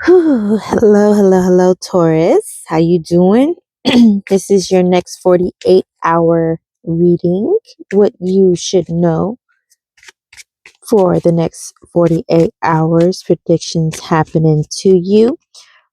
Whew. Hello, Taurus. How you doing? This is your next 48-hour reading. What you should know for the next 48 hours. Predictions happening to you.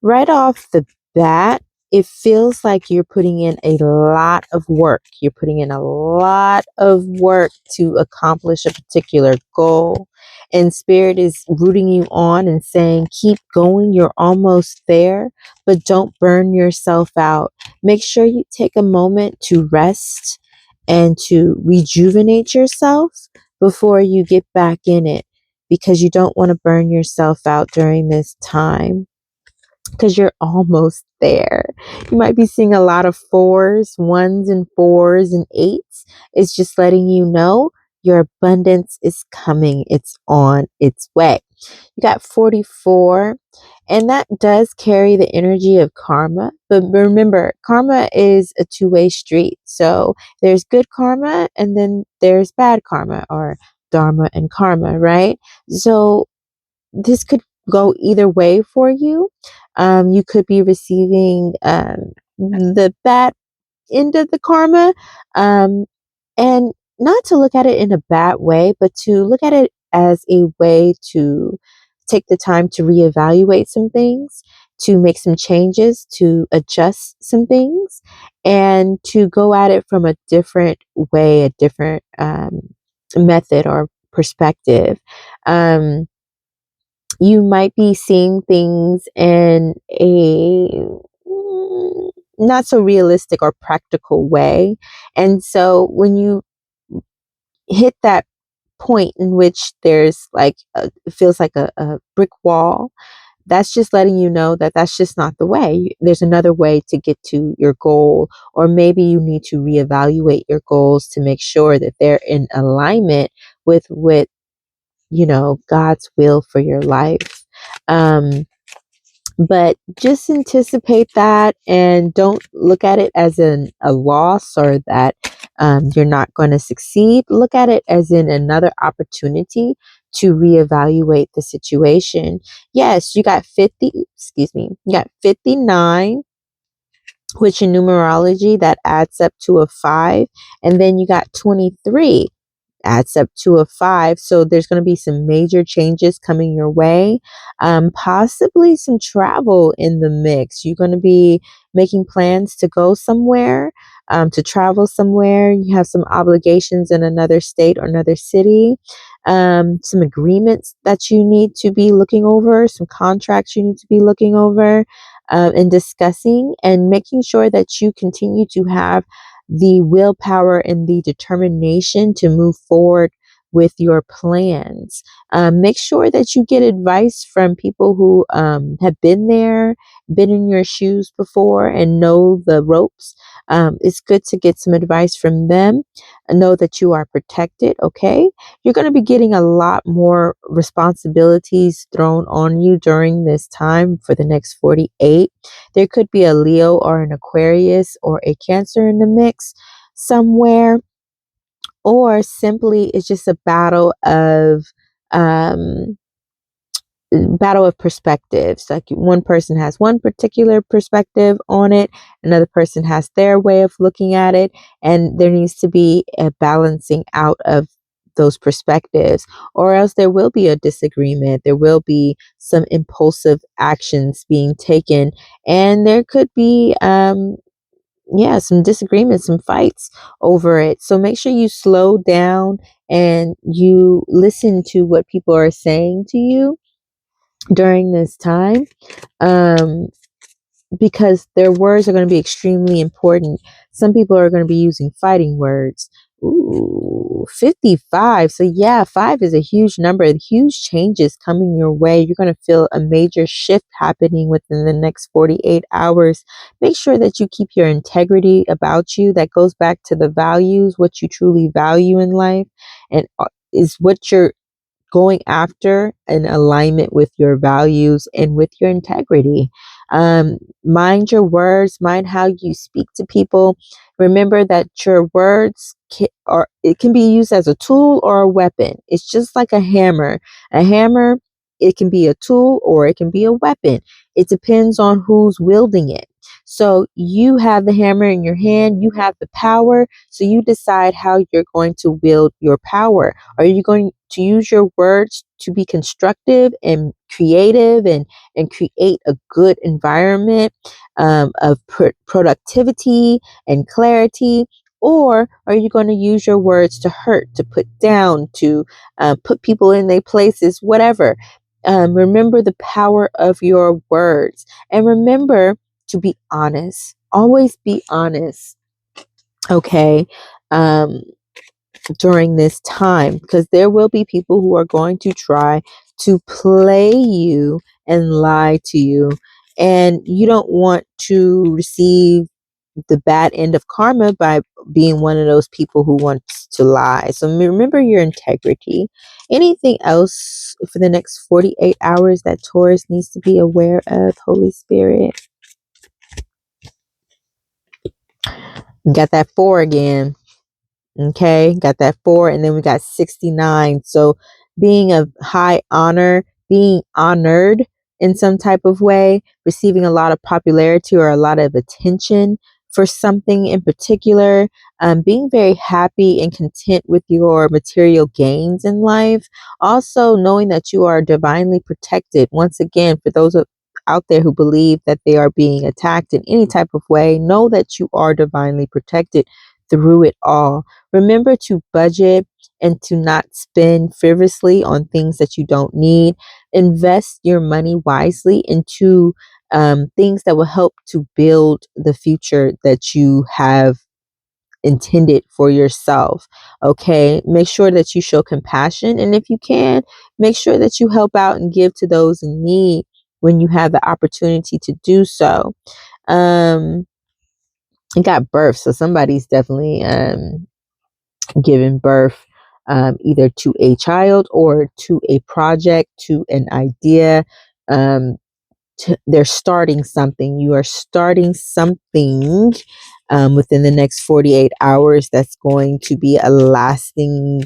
Right off the bat, it feels like you're putting in a lot of work. You're putting in a lot of work to accomplish a particular goal. And Spirit is rooting you on and saying, keep going. You're almost there, but don't burn yourself out. Make sure you take a moment to rest and to rejuvenate yourself before you get back in it, because you don't want to burn yourself out during this time, because you're almost there. You might be seeing a lot of fours, ones and fours and eights. It's just letting you know your abundance is coming. It's on its way. You got 44, and that does carry the energy of karma. But remember, karma is a two-way street. So there's good karma and then there's bad karma, or dharma and karma, right? So this could go either way for you. You could be receiving the bad end of the karma, um, and not to look at it in a bad way, but to look at it as a way to take the time to reevaluate some things, to make some changes, to adjust some things, and to go at it from a different way, a different method or perspective. Um, you might be seeing things in a not so realistic or practical way. And so when you hit that point in which there's like it feels like a brick wall, that's just letting you know that that's just not the way. There's another way to get to your goal, or maybe you need to reevaluate your goals to make sure that they're in alignment with what God's will for your life. Um, but just anticipate that, and don't look at it as a loss, or that you're not going to succeed. Look at it as in another opportunity to reevaluate the situation. Yes, you got 50, excuse me, you got 59, which in numerology that adds up to a 5, and then you got 23 adds up to a 5. So there's going to be some major changes coming your way, possibly some travel in the mix. You're going to be making plans to go somewhere, to travel somewhere. You have some obligations in another state or another city, some agreements that you need to be looking over, some contracts you need to be looking over. And discussing and making sure that you continue to have the willpower and the determination to move forward with your plans. Make sure that you get advice from people who have been there, been in your shoes before, and know the ropes. It's good to get some advice from them. Know that you are protected, okay? You're going to be getting a lot more responsibilities thrown on you during this time for the next 48. There could be a Leo or an Aquarius or a Cancer in the mix somewhere, or simply it's just a um, battle of perspectives. Like one person has one particular perspective on it, another person has their way of looking at it, and there needs to be a balancing out of those perspectives, or else there will be a disagreement. There will be some impulsive actions being taken, and there could be some disagreements, some fights over it. So make sure you slow down and you listen to what people are saying to you during this time, um, because their words are going to be extremely important. Some people are going to be using fighting words. Ooh, 55. So yeah, 5 is a huge number. Huge changes coming your way. You're going to feel a major shift happening within the next 48 hours. Make sure that you keep your integrity about you. That goes back to the values, what you truly value in life, and is what you're going after in alignment with your values and with your integrity. Mind your words, mind how you speak to people. Remember that your words it can be used as a tool or a weapon. It's just like a hammer. A hammer It can be a tool or it can be a weapon. It depends on who's wielding it. So you have the hammer in your hand, you have the power, so you decide how you're going to wield your power. Are you going to use your words to be constructive and creative and create a good environment of productivity and clarity? Or are you going to use your words to hurt, to put down, to put people in their places, whatever? Remember the power of your words, and remember to be honest. Always be honest, okay? Um, During this time, because there will be people who are going to try to play you and lie to you, and you don't want to receive the bad end of karma by being one of those people who wants to lie. So remember your integrity. Anything else for the next 48 hours that Taurus needs to be aware of, Holy Spirit? Got that 4 again. Okay, got that 4, and then we got 69. So being of high honor, being honored in some type of way, receiving a lot of popularity or a lot of attention for something in particular, being very happy and content with your material gains in life. Also knowing that you are divinely protected. Once again, for those out there who believe that they are being attacked in any type of way, know that you are divinely protected through it all. Remember to budget and to not spend frivolously on things that you don't need. Invest your money wisely into things that will help to build the future that you have intended for yourself. Okay, make sure that you show compassion, and if you can, make sure that you help out and give to those in need when you have the opportunity to do so. It got birth, so somebody's definitely giving birth, either to a child or to a project, to an idea. They're starting something. You are starting something within the next 48 hours that's going to be a lasting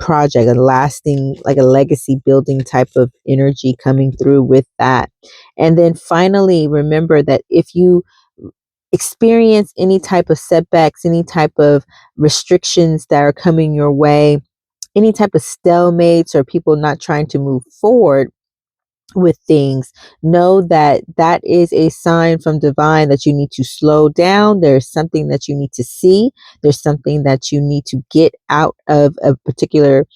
project, a lasting, like a legacy building type of energy coming through with that. And then finally, remember that if you experience any type of setbacks, any type of restrictions that are coming your way, any type of stalemates or people not trying to move forward with things, know that that is a sign from divine that you need to slow down. There's something that you need to see. There's something that you need to get out of a particular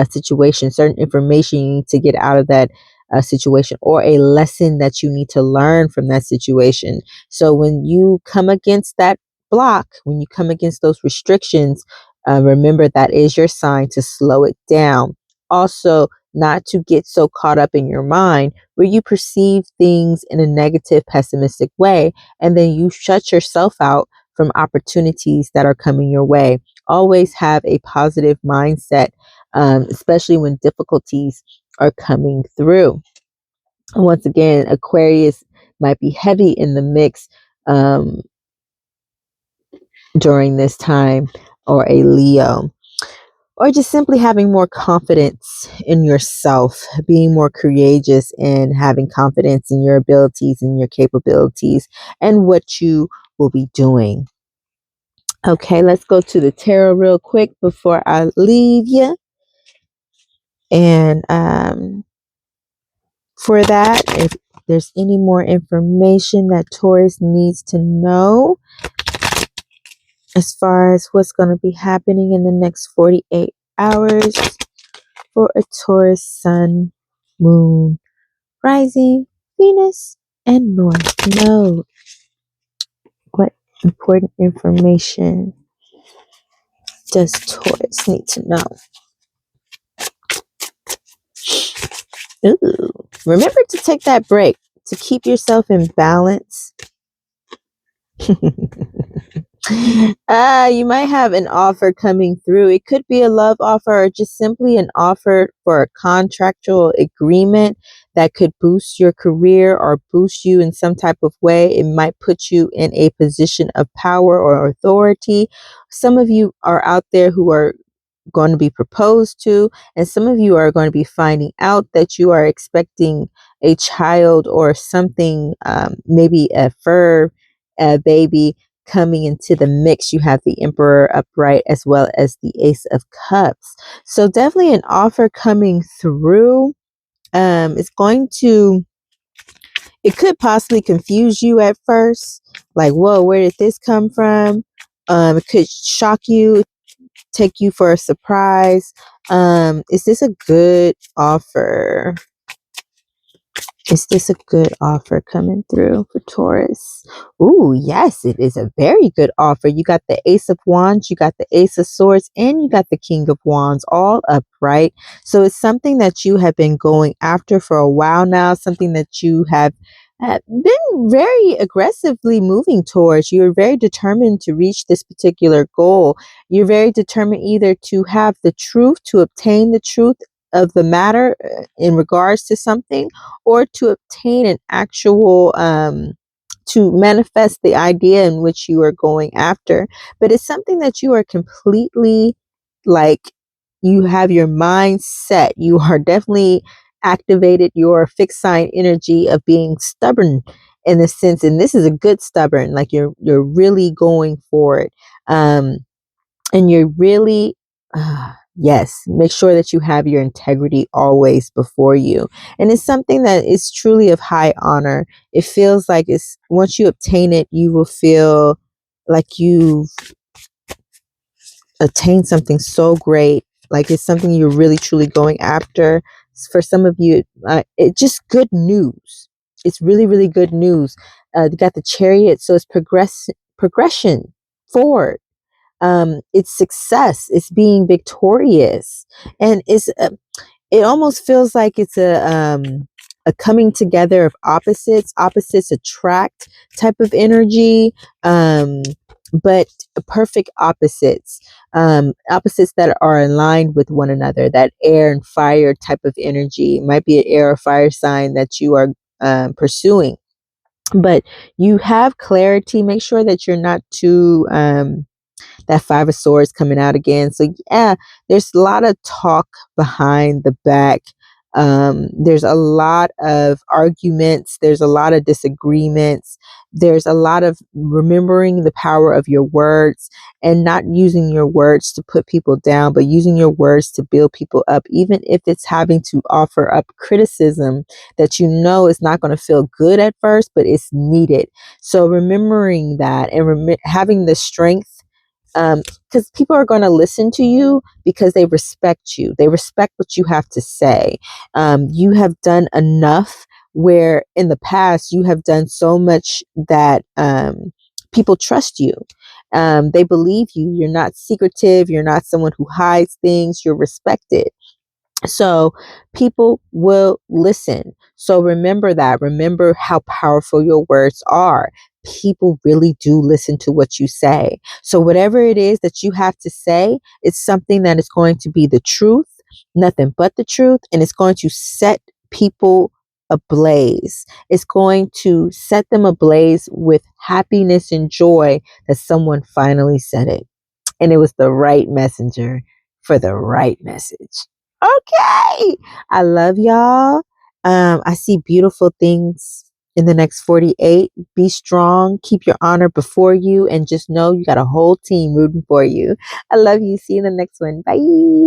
situation, certain information you need to get out of that situation, or a lesson that you need to learn from that situation. So when you come against that block, when you come against those restrictions, remember that is your sign to slow it down. Also, not to get so caught up in your mind where you perceive things in a negative, pessimistic way, and then you shut yourself out from opportunities that are coming your way. Always have a positive mindset, especially when difficulties are coming through. Once again, Aquarius might be heavy in the mix during this time, or a Leo, or just simply having more confidence in yourself, being more courageous, and having confidence in your abilities and your capabilities and what you will be doing. Okay, let's go to the tarot real quick before I leave you. And for that, if there's any more information that Taurus needs to know as far as what's going to be happening in the next 48 hours for a Taurus sun, moon, rising, Venus, and North Node. What important information does Taurus need to know? Ooh. Remember to take that break to keep yourself in balance. You might have an offer coming through. It could be a love offer or just simply an offer for a contractual agreement that could boost your career or boost you in some type of way. It might put you in a position of power or authority. Some of you are out there who are going to be proposed to, and some of you are going to be finding out that you are expecting a child or something, maybe a fur baby coming into the mix. You have the Emperor upright as well as the Ace of Cups. So definitely an offer coming through. It's going to, it could possibly confuse you at first. Like, whoa, where did this come from? It could shock you, take you for a surprise. Is this a good offer? Is this a good offer coming through for Taurus? Ooh, yes, it is a very good offer. You got the Ace of Wands, you got the Ace of Swords, and you got the King of Wands all upright. So it's something that you have been going after for a while now, something that you have been very aggressively moving towards. You're very determined to reach this particular goal. You're very determined either to have the truth, to obtain the truth of the matter in regards to something, or to obtain an actual to manifest the idea in which you are going after. But it's something that you are completely, like, you have your mind set. You are definitely activated your fixed sign energy of being stubborn in a sense, and this is a good stubborn, like you're really going for it. And you're really, yes, make sure that you have your integrity always before you. And it's something that is truly of high honor. It feels like it's, once you obtain it, you will feel like you've attained something so great. Like it's something you're really truly going after. For some of you, it's just good news. It's really, really good news. You got the Chariot, so it's progression forward. It's success, it's being victorious, and it almost feels like it's a coming together of opposites attract type of energy, but perfect opposites, opposites that are aligned with one another, that air and fire type of energy. It might be an air or fire sign that you are pursuing, but you have clarity. Make sure that you're not too that Five of Swords coming out again. So yeah, there's a lot of talk behind the back. There's a lot of arguments. There's a lot of disagreements. There's a lot of remembering the power of your words and not using your words to put people down, but using your words to build people up, even if it's having to offer up criticism that you know is not going to feel good at first, but it's needed. So remembering that and having the strength, because people are going to listen to you because they respect you. They respect what you have to say. You have done enough where in the past you have done so much that people trust you. They believe you. You're not secretive. You're not someone who hides things. You're respected. So people will listen. So remember that. Remember how powerful your words are. People really do listen to what you say. So whatever it is that you have to say, it's something that is going to be the truth, nothing but the truth, and it's going to set people ablaze. It's going to set them ablaze with happiness and joy that someone finally said it. And it was the right messenger for the right message. Okay. I love y'all. I see beautiful things in the next 48. Be strong. Keep your honor before you. And just know you got a whole team rooting for you. I love you. See you in the next one. Bye.